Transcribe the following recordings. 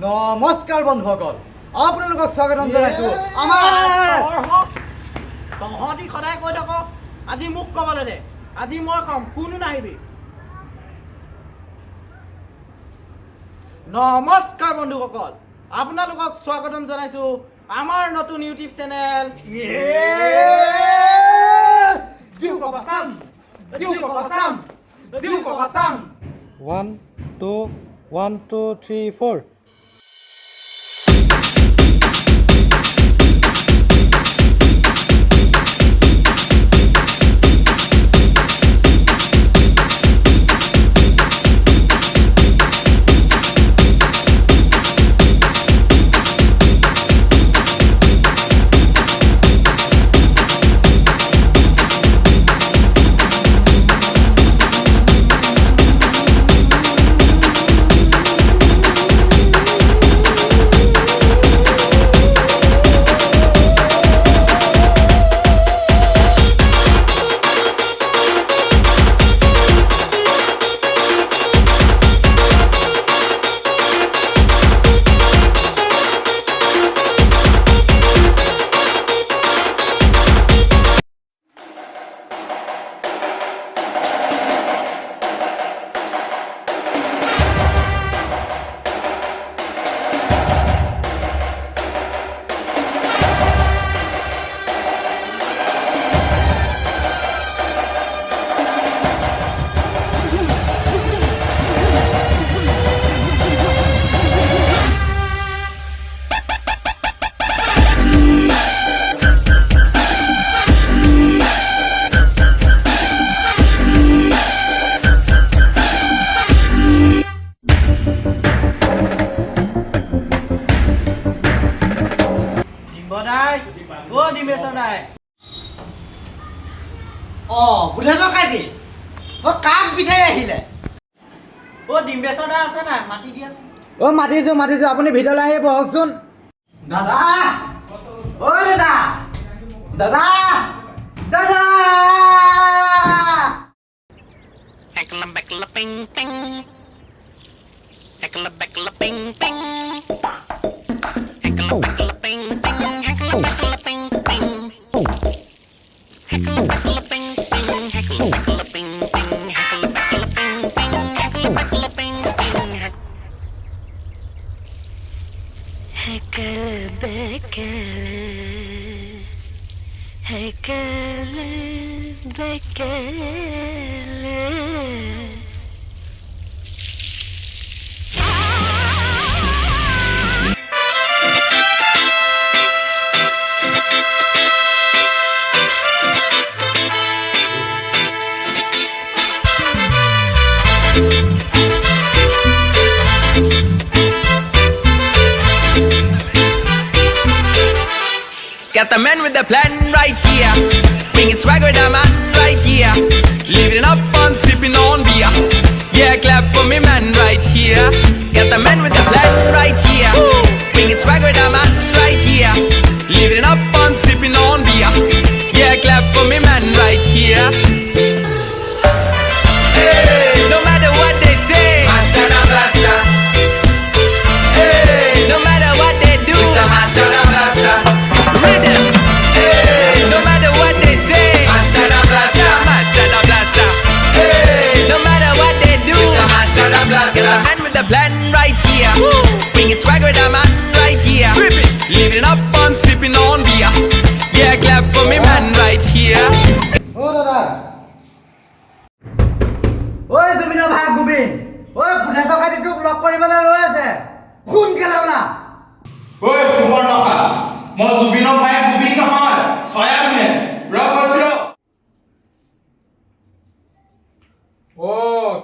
নমস্কাৰ বন্ধুসকল, আপোনালোকক স্বাগতম জনাইছোঁ আমাৰ তহঁতি সদায় কৈ থাক আজি মোক ক'বলৈ দে, আজি মই ক'ম, কোনো নাহিবি। নমস্কাৰ বন্ধুসকল, আপোনালোকক স্বাগতম জনাইছোঁ আমাৰ নতুন ইউটিউব চেনেল দিউ ককাচাম। 1 2 1 2 3 4 বুধেশ্বৰ খাইবি তই কাক বিধাই আহিলে? ডিম্বেশ্বৰ দা আছে নাই? মাতি দি আছো। মাতিছোঁ আপুনি ভিতৰলৈ আহি বহকচোন। দাদা দাদা দাদা Heckle beckle ping ping. Heckle beckle ping ping. Heckle beckle ping ping. Heckle beckle ping ping. Heckle beckle ping ping. Heckle beckle ping ping. Heckle beckle ping ping. Heckle beckle ping ping. Heckle beckle. Got the man with the plan right here. Bringing swag with the man right here. Living it up on sipping on beer. Yeah, clap for me man right here. Got the man with the plan right here. Bringing swag with the man right here. Living it up on sipping on beer. Yeah, clap for me man right here. Hey, no matter what they say, master the blaster. Hey, no matter what they do, Mr. Master the blaster. Rhythm. Hey, no matter what they say, master the blaster, master the blaster. Hey, no matter what they do, Mr. Master the blaster. Get the man with the plan right here. Bringing swag with the man right here. Living up on sipping on beer. Yeah, clap for me man right here. দাদা জুবিনৰ ভাই গোবিন, বুধেশ্বৰ খাইটি তোক লগ কৰিবলৈ ৰৈ আছে, সোনকালে ওলা। খবৰ নখা, মই জুবিনৰ ভাই গোবিন নহয়, চয়াবিনে কৈছিলো।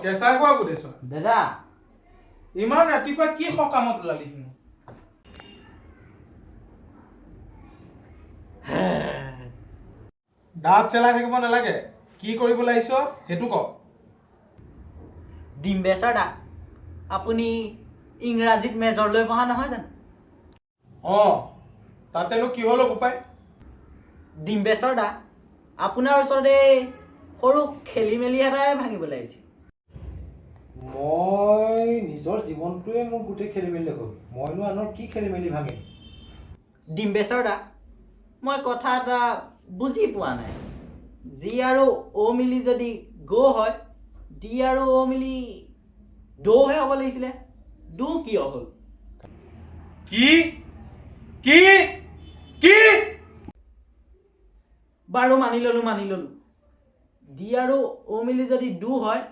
কেঁচাই খোৱা বুধেশ্বৰ দাদা ইমান ৰাতিপুৱা কি সকামত ওলালি? দাঁত চেলাই থাকিব নালাগে, কি কৰিব লাগিছ সেইটো ক। ডিম্বেশ্বৰ দা, আপুনি ইংৰাজীত মেজৰ লৈ পঢ়া নহয় জানো? তাতেনো কি হ'ল উপায়? ডিম্বেশ্বৰ দা, আপোনাৰ ওচৰতে সৰু খেলি মেলি এটাই ভাঙিবলৈ আহিছে। মই নিজৰ জীৱনটোৱে মোৰ গোটেই খেলি মেলি হ'ল মইনো আনৰ কি খেলি মেলি ভাঙিম ডিম্বেশ্বৰ দা মই কথা এটা বুজি পোৱা নাই জি আৰু অ মিলি যদি গো হয় ডি আৰু অ মিলি দ'হে হ'ব লাগিছিলে দু কিয় হ'ল কি কি কি বাৰু মানি ল'লো ডি আৰু অ মিলি যদি দু হয়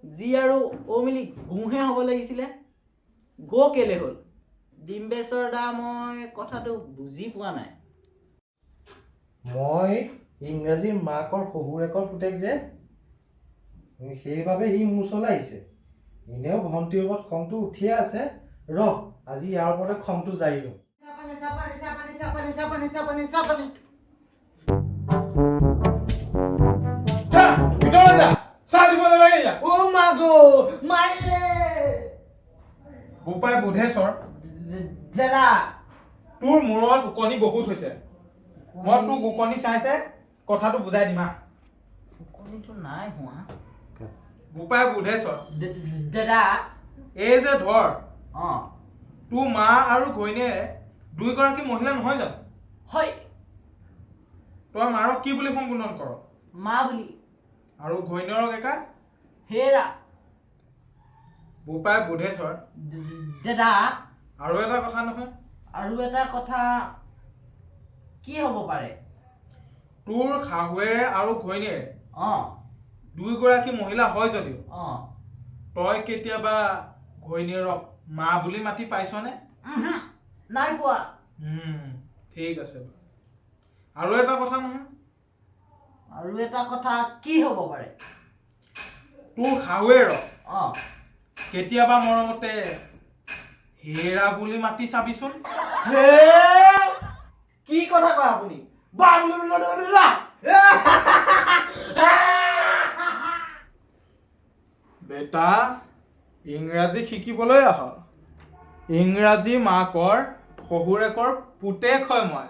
জি আৰু অ মিলি গুহে হ'ব লাগিছিলে গো কেলে হ'ল ডিম্বেশ্বৰ দা মই কথাটো বুজি পোৱা নাই মই ইংৰাজীৰ মাকৰ শহুৰেকৰ পুতেক যে সেইবাবে সি মোৰ ওচৰলৈ আহিছে এনেও ভণ্টিৰ ওপৰত খংটো উঠিয়ে আছে ৰহ আজি ইয়াৰ ওপৰতে খংটো জাৰি দিওঁ যা, ভিতৰত যা চাহ দিব নালাগে যা অ মাগো মাৰিলে বোপাই বুধেশ্বৰ দাদা তোৰ মূৰত ওকণি বহুত হৈছে মই তোক ওকণি চাইছে কথাটো বুজাই দিমা কণীটো নাই হোৱা বোপাই বুধেশ্বৰ দাদা এই যে ধৰ অঁ তোৰ মা আৰু ঘৈণীয়েৰে দুইগৰাকী মহিলা নহয় জানো হয় তই মাৰক কি বুলি সম্বোধন কৰ মা বুলি আৰু ঘৈণীয়েৰক একা হেৰা বোপাই বুধেশ্বৰ দাদা আৰু এটা কথা নহয় আৰু এটা কথা কি হ'ব পাৰে তোৰ শাহুৱেৰে আৰু ঘৈণীয়েৰে অঁ দুইগৰাকী মহিলা হয় যদিও অঁ তই কেতিয়াবা ঘৈণীয়েৰক মা বুলি মাতি পাইছনে নাই পোৱা ঠিক আছে আৰু এটা কথা নহয় আৰু এটা কথা কি হ'ব পাৰে তোৰ শাহুৱেৰক অঁ কেতিয়াবা মৰমতে হেৰা বুলি মাতি চাবিচোন কি কথা কয় আপুনি বেটা ইংৰাজী শিকিবলৈ আহ ইংৰাজী মাকৰ শহুৰেকৰ পুতেক হয় মই